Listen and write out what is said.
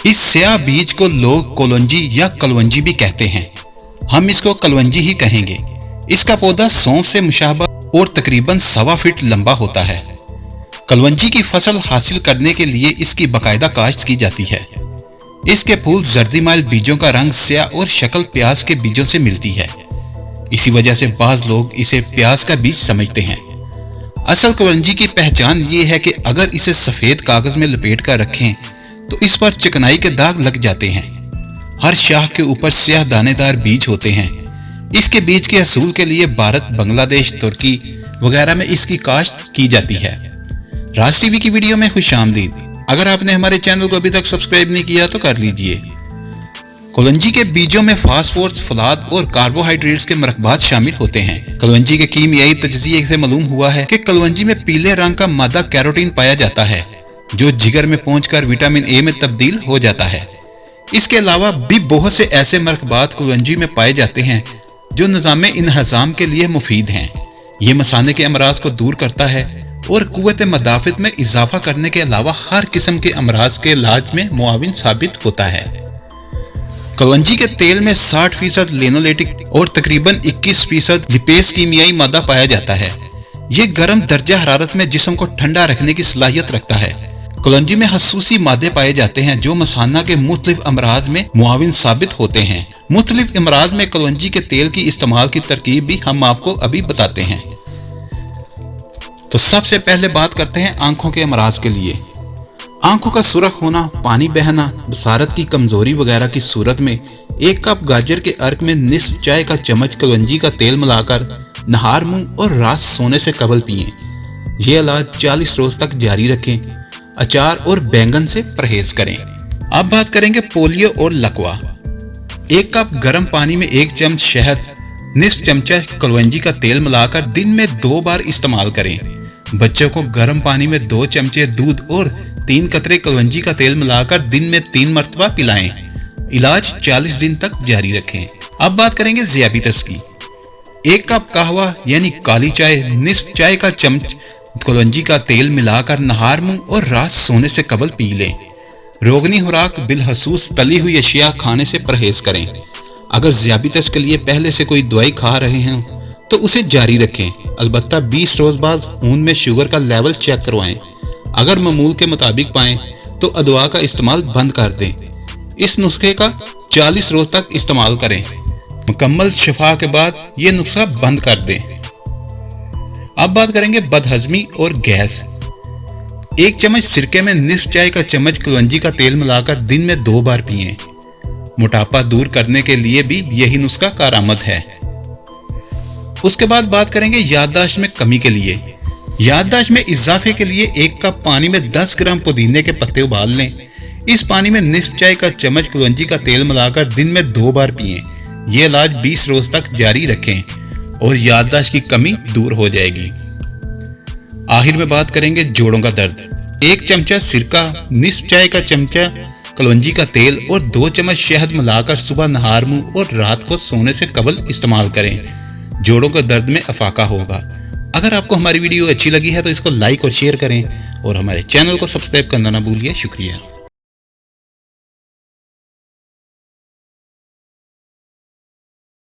इस स्याह बीज को लोग कोलंजी या कलवंजी भी कहते हैं। हम इसको कलवंजी ही कहेंगे। इसका पौधा सौंफ से मुशाबा और तकरीबन 1.25 फीट लंबा होता है। कलवंजी की फसल हासिल करने के लिए इसकी बाकायदा काश्त की जाती है। इसके फूल जर्दी माइल बीजों का रंग स्याह और शक्ल प्याज के बीजों से मिलती है। इसी वजह से बाज लोग इसे प्याज का बीज समझते हैं। असल कलवंजी की पहचान ये है कि अगर इसे सफेद कागज में लपेट कर रखें तो इस पर चिकनाई के दाग लग जाते हैं। हर शाख के ऊपर स्याह दानेदार बीज होते हैं। इसके बीज के हसूल के लिए भारत, बांग्लादेश, तुर्की वगैरह में इसकी काश्त की जाती है। राज टीवी की वीडियो में खुशामदीद। अगर आपने हमारे चैनल को अभी तक सब्सक्राइब नहीं किया तो कर लीजिए। कलवंजी के बीजों में फास्फोरस, फलाद और कार्बोहाइड्रेट्स के मरकबात शामिल होते हैं। कलवंजी के कीमियाई तजज़िये से मालूम हुआ है कि कलवंजी में पीले रंग का मादा कैरोटीन पाया जाता है, जो जिगर में पहुंचकर विटामिन ए में तब्दील हो जाता है। इसके अलावा भी बहुत से ऐसे मरकबात कलवंजी में पाए जाते हैं जो निज़ाम इन्हज़ाम के लिए मुफीद हैं। ये मसाने के अमराज को दूर करता है और कुव्वत मदाफ़त में इजाफा करने के अलावा हर किस्म के अमराज के इलाज में मुआविन साबित होता है। कलवंजी के तेल में 60% लिनोलेटिक और तकरीबन 21% लिपेस कीमियाई मादा पाया जाता है। ये गर्म दर्जा हरारत में जिस्म को ठंडा रखने की सलाहियत रखता है। कलवंजी में हसूसी मादे पाए जाते हैं जो मसाना के मुख्तलिफ अमराज में मुआविन साबित होते हैं। मुख्तलिफ अमराज में कलवंजी के तेल की इस्तेमाल की तरकीब भी हम आपको अभी बताते हैं। तो सबसे पहले बात करते हैं आंखों के अमराज के लिए। आंखों का सुरख होना, पानी बहना, बसारत की कमजोरी वगैरह की सूरत में 1 कप गाजर के अर्क में निस्फ चाय का चम्मच कलवंजी का तेल मिलाकर नहार मुंह और रात सोने से कबल पिएं। यह इलाज 40 रोज तक जारी रखें। अचार और बैंगन से परहेज करें। अब बात करेंगे पोलियो और लकवा। 1 कप गर्म पानी में 1 चम्मच शहद, निस्फ चमचा कलवंजी का तेल मिलाकर दिन में 2 बार इस्तेमाल करें। बच्चों को गर्म पानी में 2 चमचे दूध और 3 कतरे कलवंजी का तेल मिलाकर दिन में 3 मरतबा पिलाएं। इलाज 40 दिन तक जारी रखें। अब बात करेंगे ज़ियाबितस की। 1 कप कहवा यानी काली चाय, निस्फ चाय का चम्मच कलवंजी का तेल मिलाकर नहार मुंह और रात सोने से कबल पी लें। रोगनी खुराक बिलखसूस तली हुई अशिया खाने से परहेज करें। अगर ज़ियाबितस के लिए पहले से कोई दवाई खा रहे हैं तो उसे जारी रखें। अलबत्ता 20 रोज बाद खून में शुगर का लेवल चेक करवाएं। अगर मामूल के मुताबिक पाएं तो अदवा का इस्तेमाल बंद कर दें। इस नुस्खे का 40 रोज तक इस्तेमाल करें। मुकम्मल शिफा के बाद ये नुस्खा बंद कर दें। अब बात करेंगे बदहजमी और गैस। 1 चम्मच सिरके में निस्फ चाय का चम्मच कलवंजी का तेल मिलाकर दिन में 2 बार पिएं। मोटापा दूर करने के लिए भी यही नुस्खा कारआमद है। उसके बाद बात करेंगे याददाश्त में कमी के लिए। याददाश्त में इजाफे के लिए 1 कप पानी में 10 ग्राम पुदीने के पत्ते उबाल लें। इस पानी में निस्फ चाय का चम्मच कलवंजी का तेल मिलाकर दिन में 2 बार पिएं। यह इलाज 20 रोज तक जारी रखें और याददाश्त की कमी दूर हो जाएगी। आखिर में बात करेंगे जोड़ों का दर्द। 1 चमचा सिरका, निस्फ चाय का चमचा कलवंजी का तेल और 2 चम्मच शहद मिलाकर सुबह नहार मुंह और रात को सोने से कबल इस्तेमाल करें। जोड़ों के दर्द में अफाका होगा। अगर आपको हमारी वीडियो अच्छी लगी है तो इसको लाइक और शेयर करें और हमारे चैनल को सब्सक्राइब करना ना भूलिए। शुक्रिया।